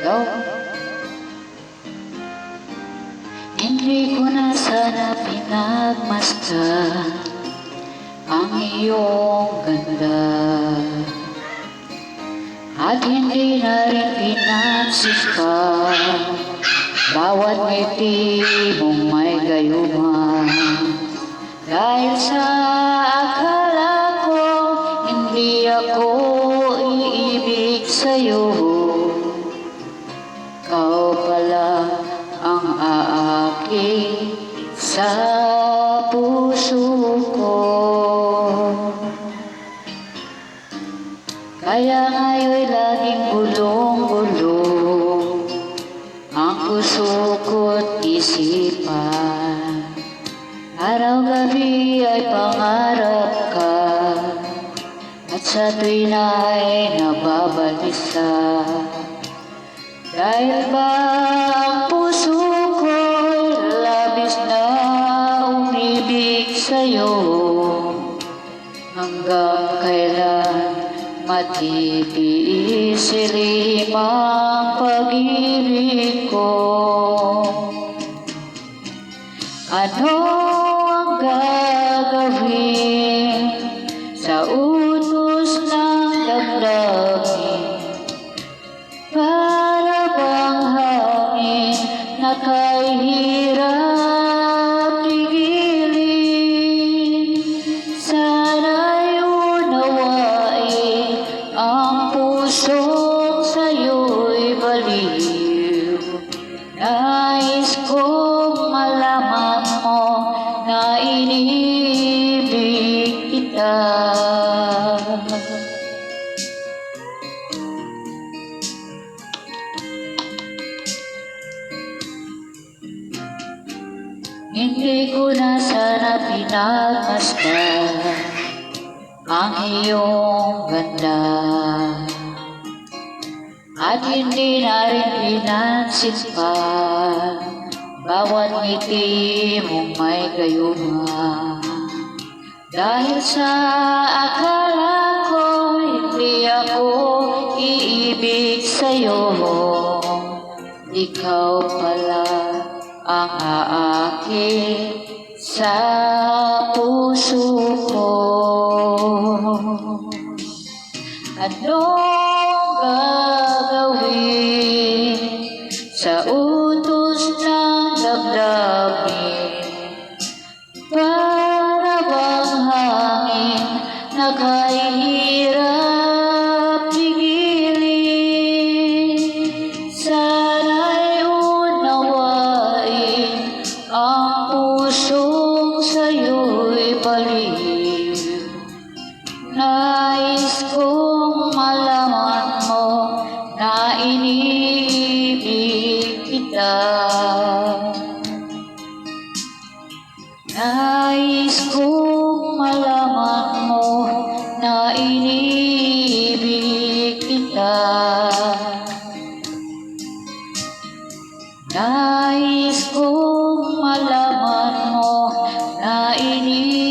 Ikaw, hindi ko na sana pinagmasdan ang iyong ganda, at hindi na rin pinansin pa bawat ngiti mong may gayuma. Dahil sa akala ko hindi ako iibig sa'yo, ikaw pala ang aakit sa puso ko. Kaya ngayon'y laging gulong-gulong ang puso ko't isipan. Araw-gabi ay pangarap ka, at sa tuwin ay nababalisa. Dahil ba ang puso ko'y labis na umibig sa'yo, hanggang kailan matitiis silimang pag-ibig ko? Ano ang gagawin sa utos ng damdamin? Para bang hangin na kahirap pigilin? Sana'y unawain ang pusong sa'yo'y baliw. Nais kong malaman mo na inibig kita. Hindi ko na sana pinagmasdan ang iyong ganda, at hindi na rin pinansin pa bawat ngiti mong may gayuma. Dahil sa akala ko hindi ako iibig sa'yo, ikaw pala ang aakit sa puso ko. Anong gagawin sa utos ng damdamin? Para bang hangin na kahirap pigilin? Sana'y unawain ang pusong sa'yo'y baliw. Nais kong malaman mo na inibig kita.